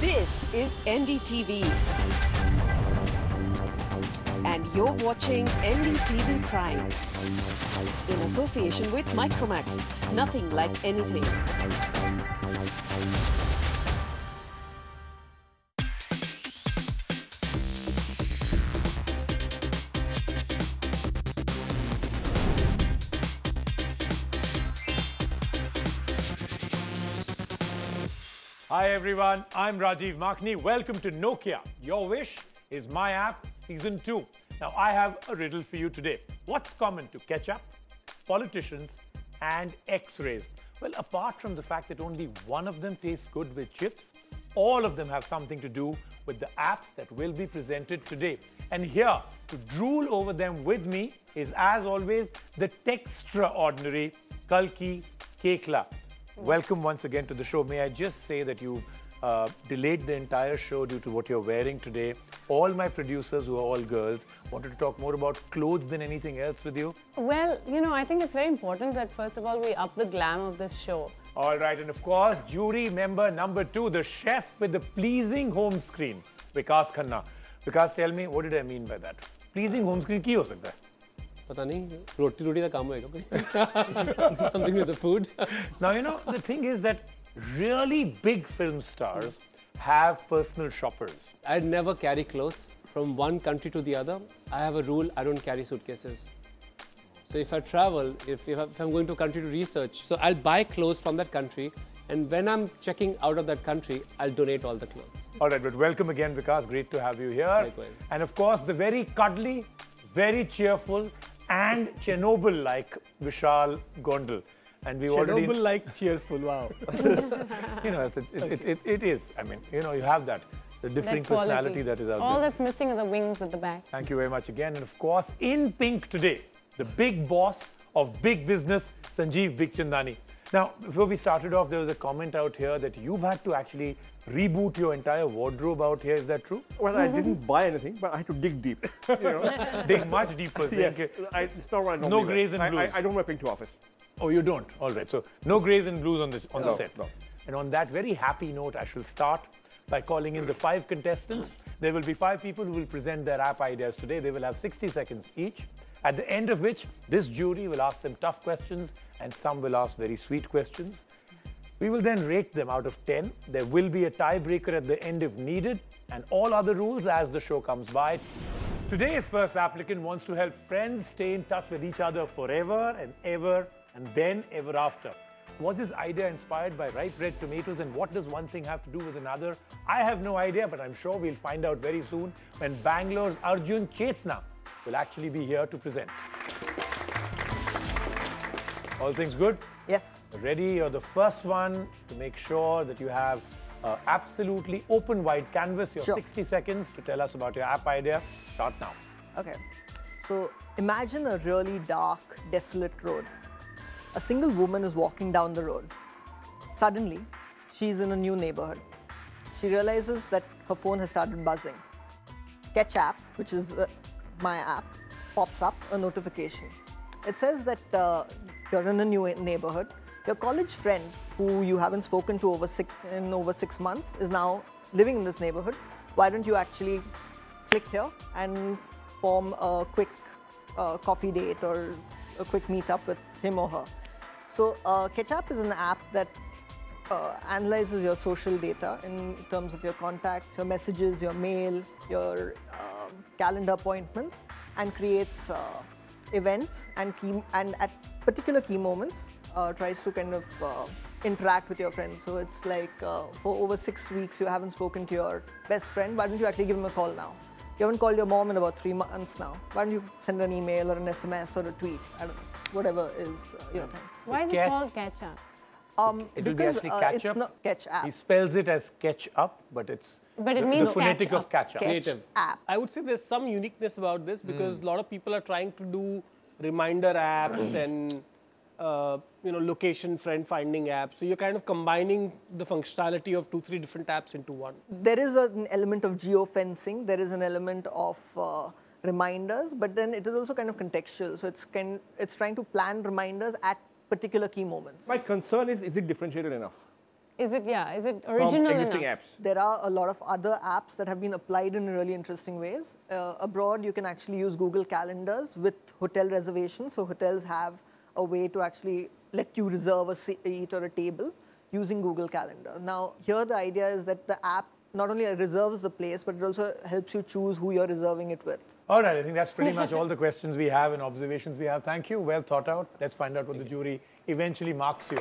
This is NDTV. And you're watching NDTV Prime. In association with Micromax. Nothing like anything. Hi everyone, I'm Rajiv Makhni. Welcome to Nokia. Your Wish is My App Season 2. Now I have a riddle for you today. What's common to Ketch-app, politicians and X-rays? Well, apart from the fact that only one of them tastes good with chips, all of them have something to do with the apps that will be presented today. And here to drool over them with me is, as always, the textraordinary Kalki Kekla. Welcome once again to the show. May I just say that you delayed the entire show due to what you're wearing today. All my producers, who are all girls, wanted to talk more about clothes than anything else with you. Well, you know, I think it's very important that first of all we up the glam of this show. All right, and of course, jury member number 2, the chef with the pleasing home screen, Vikas Khanna. Vikas, tell me, what did I mean by that? Pleasing home screen, क्या हो सकता है? पता नहीं रोटी का काम होएगा कोई something with the food. Now you know the thing is that really big film stars have personal shoppers. I never carry clothes from one country to the other. I have a rule: I don't carry suitcases. So if I travel, if I'm going to a country to research, so I'll buy clothes from that country, and when I'm checking out of that country, I'll donate all the clothes. All right, but welcome again, Vikas. Great to have you here. Likewise. And of course, the very cuddly, very cheerful, and Chernobyl-like Vishal Gondal. And we already... Chernobyl-like cheerful, wow. You know, it is. I mean, you know, you have that, the differing personality that is out there. All that's missing are the wings at the back. Thank you very much again. And of course, in pink today, the big boss of big business, Sanjeev Bikhchandani. Now, before we started off, there was a comment out here that you've had to actually reboot your entire wardrobe out here. Is that true? Well, I didn't buy anything, but I had to dig deep. You know? Dig much deeper. Yes, it's not what I normally No greys and blues. I don't wear pink to office. Oh, you don't? All right. So, no greys and blues on the No, set. no. And on that very happy note, I shall start by calling in the 5 contestants. There will be 5 people who will present their app ideas today. They will have 60 seconds each, at the end of which this jury will ask them tough questions and some will ask very sweet questions. We will then rate them out of 10. There will be a tiebreaker at the end if needed, and all other rules as the show comes by. Today's first applicant wants to help friends stay in touch with each other forever and ever and then ever after. Was his idea inspired by ripe red tomatoes, and what does one thing have to do with another? I have no idea, but I'm sure we'll find out very soon when Bangalore's Arjun Chetna will actually be here to present. All things good? Yes. Ready? You're the first one to make sure that you have absolutely open wide canvas. Your 60 seconds to tell us about your app idea. Start now. Okay. So imagine a really dark, desolate road. A single woman is walking down the road. Suddenly, she's in a new neighborhood. She realizes that her phone has started buzzing. Ketch-app, which is my app, pops up a notification. It says that you're in a new neighborhood. Your college friend, who you haven't spoken to in over 6 months, is now living in this neighborhood. Why don't you actually click here and form a quick coffee date or a quick meetup with him or her? So Ketch-app is an app that analyzes your social data in terms of your contacts, your messages, your mail, your calendar appointments, and creates events and at particular key moments tries to kind of interact with your friends. So it's like for over 6 weeks you haven't spoken to your best friend. Why don't you actually give him a call now? You haven't called your mom in about 3 months now. Why don't you send an email or an SMS or a tweet? I don't know, whatever is your thing. Why is it called Ketch-app? It will be actually Ketch-app. It's not Ketch-app. He spells it as Ketch-up, but it's it means the phonetic of Ketch-up. Ketch-app. I would say there's some uniqueness about this because a lot of people are trying to do reminder apps and you know, location friend finding apps. So you're kind of combining the functionality of 2-3 different apps into one. There is an element of geofencing. There is an element of reminders, but then it is also kind of contextual. So it's trying to plan reminders at particular key moments. My concern is it differentiated enough? Is it from original existing enough? apps. There are a lot of other apps that have been applied in really interesting ways. Abroad, you can actually use Google Calendars with hotel reservations. So hotels have a way to actually let you reserve a seat or a table using Google Calendar. Now, here the idea is that the app not only reserves the place, but it also helps you choose who you're reserving it with. All right, I think that's pretty much all the questions we have and observations we have. Thank you. Well thought out. Let's find out what the jury eventually marks you.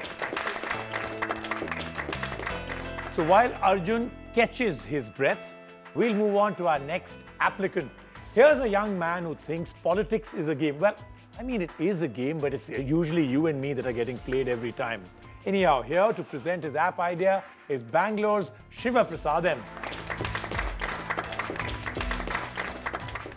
So while Arjun catches his breath, we'll move on to our next applicant. Here's a young man who thinks politics is a game. Well, I mean, it is a game, but it's usually you and me that are getting played every time. Anyhow, here to present his app idea is Bangalore's Shiva Prasadam.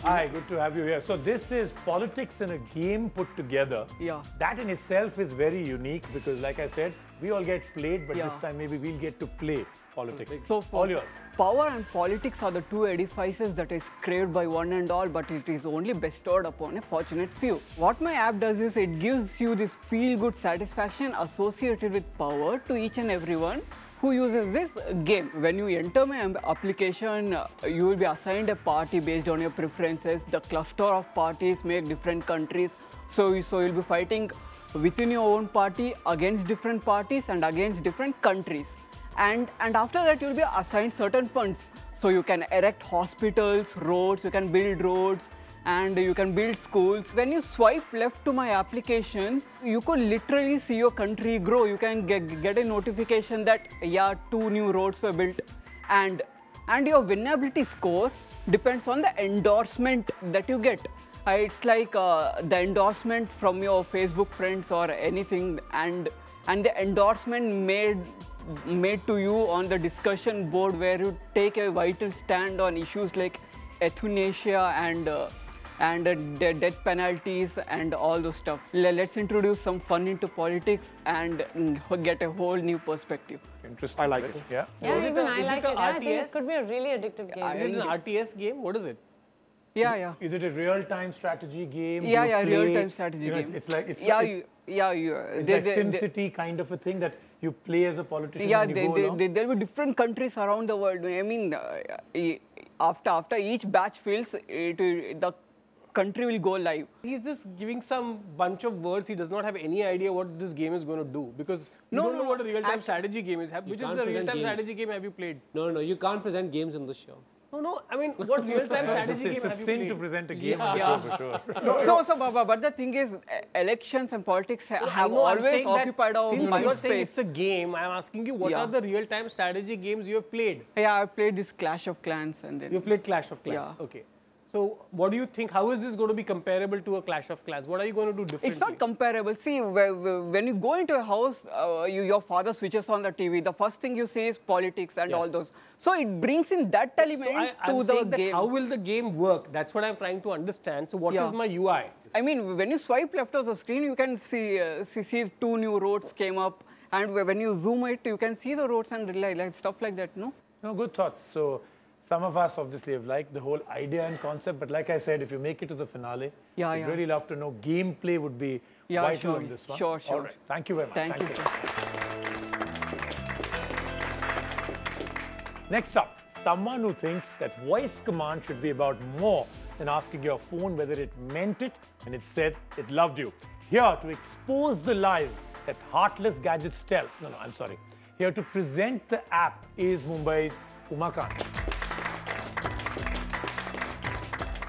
Hi, good to have you here. So this is politics in a game put together. Yeah. That in itself is very unique because, like I said, we all get played, but Yeah. this time maybe we'll get to play politics. So All yours. power and politics are the two edifices that is craved by one and all, but it is only bestowed upon a fortunate few. What my app does is it gives you this feel-good satisfaction associated with power to each and everyone who uses this game. When you enter my application, you will be assigned a party based on your preferences. The cluster of parties make different countries. So you'll be fighting within your own party against different parties and against different countries. And after that, you'll be assigned certain funds. So you can erect hospitals, roads, you can build roads, and you can build schools. When you swipe left to my application, you could literally see your country grow. You can get a notification that, yeah, 2 new roads were built. And your winnability score depends on the endorsement that you get. It's like the endorsement from your Facebook friends or anything, and the endorsement made to you on the discussion board where you take a vital stand on issues like euthanasia and death penalties and all those stuff. Let's introduce some fun into politics and get a whole new perspective. Interesting. I like it. Yeah. Yeah, Is it even a- I is like it a it. Yeah, I think it RTS? could be a really addictive game. Is it an RTS game? What is it? Yeah. Is it a real-time strategy game? Yeah, Do you play- real-time strategy you know, game. It's like it's Yeah, like, it's like SimCity kind of a thing that you play as a politician Yeah, and you go along? there'll be different countries around the world. I mean, after each batch fills, the country will go live. He's just giving some bunch of words. He does not have any idea what this game is going to do because you don't know what a real-time strategy game is. Which is can't the present real-time games. strategy game have you played? No, you can't present games in this show. No. I mean, what real-time strategy game It's a have you sin played? to present a game on the show for sure. But the thing is, elections and politics have I know, I'm always saying that occupied our since mind you're saying space. it's a game, I'm asking you what Yeah. are the real-time strategy games you have played? Yeah, I played this Clash of Clans and then. You played Clash of Clans. Yeah. Okay. So what do you think? How is this going to be comparable to a Clash of Clans? What are you going to do differently? It's not comparable. See, when you go into a house, your father switches on the TV. The first thing you see is politics and all Yes. those. So it brings in that element I'm to the saying that game. how will the game work? That's what I'm trying to understand. So what Yeah. is my UI? I mean, when you swipe left of the screen, you can see 2 new roads came up. And when you zoom it, you can see the roads and like stuff like that, no? No, good thoughts. So some of us obviously have liked the whole idea and concept, but like I said, if you make it to the finale, I'd really love to know. Gameplay would be vital sure, in this one. Sure. All right. Thank you very much. Thank you. Thanks a lot. Next up, someone who thinks that voice command should be about more than asking your phone whether it meant it and it said it loved you. Here to expose the lies that heartless gadgets tell. No, I'm sorry. Here to present the app is Mumbai's Umakant.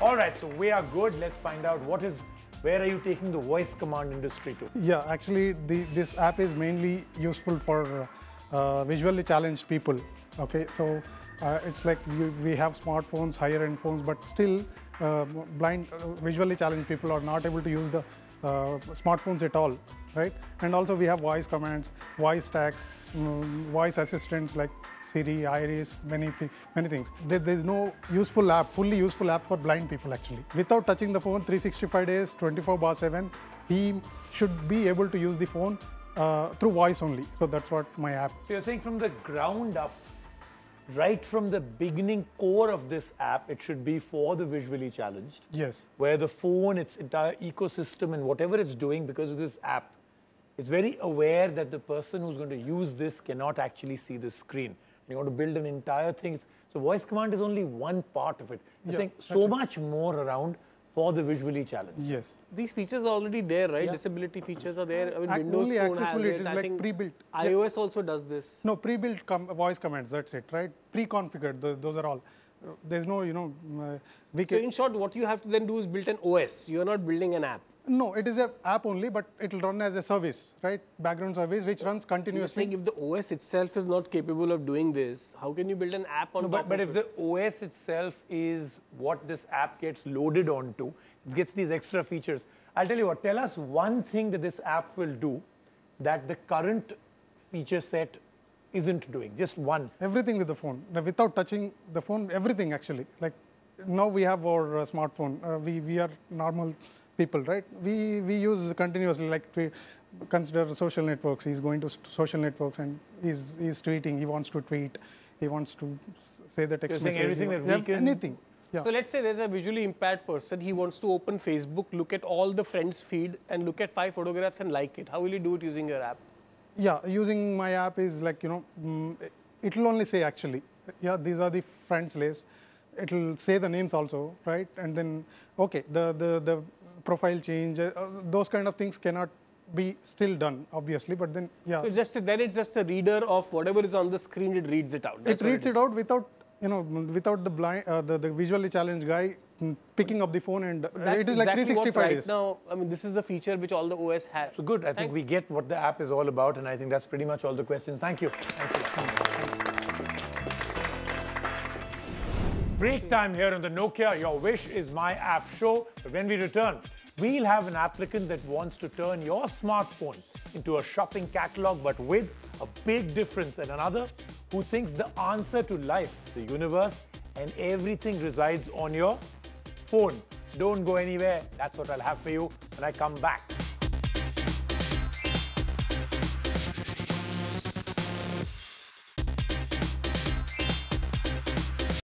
All right, so we are good. Let's find out where are you taking the voice command industry to? Yeah, actually, this app is mainly useful for visually challenged people. Okay, so it's like we have smartphones, higher-end phones, but still blind, visually challenged people are not able to use the smartphones at all, right? And also we have voice commands, voice tags, voice assistants like Siri, Iris, many things. There's no useful app, fully useful app for blind people actually. Without touching the phone 365 days, 24/7, he should be able to use the phone through voice only. So that's what my app. So you're saying from the ground up, right from the beginning core of this app, it should be for the visually challenged. Yes. Where the phone, its entire ecosystem and whatever it's doing because of this app it's very aware that the person who's going to use this cannot actually see the screen. You want to build an entire thing. So voice command is only one part of it. You're saying so much more around for the visually challenged. Yes. These features are already there, right? Disability features are there. I mean, Windows only Phone has accessibility, it. it is I like think pre-built. iOS also does this. No, pre-built voice commands, that's it, right? Pre-configured, those are all. There's no, So in short, what you have to then do is build an OS. You are not building an app. No, it is an app only, but it will run as a service, right? Background service, which runs You're continuously. saying if the OS itself is not capable of doing this, how can you build an app on top But of if it? the OS itself is what this app gets loaded onto, it gets these extra features. I'll tell you what, tell us one thing that this app will do that the current feature set isn't doing, just one. Everything with the phone, without touching the phone, everything actually. Like now we have our smartphone, we are normal people, right? We use continuously, like we consider social networks. He's going to social networks and he's tweeting, he wants to tweet, he wants to say the text You're saying message. everything that we can... Anything. Yeah. So let's say there's a visually impaired person. He wants to open Facebook, look at all the friends' feed and look at 5 photographs and like it. How will you do it using your app? Yeah, using my app is like, it will only say actually, yeah, these are the friends list. It will say the names also, right? And then, okay, the profile change, those kind of things cannot be still done, obviously, but then, yeah. So then it's just a reader of whatever is on the screen, it reads it out. It reads it out without, without the blind, the visually challenged guy picking up the phone, and it is like 365 days. Now, I mean, this is the feature which all the OS has. So good, I think we get what the app is all about, and I think that's pretty much all the questions. Thank you. Break time here on the Nokia Your Wish is My App show. But when we return, we'll have an applicant that wants to turn your smartphone into a shopping catalog, but with a big difference, and another who thinks the answer to life, the universe, and everything resides on your phone. Don't go anywhere. That's what I'll have for you when I come back.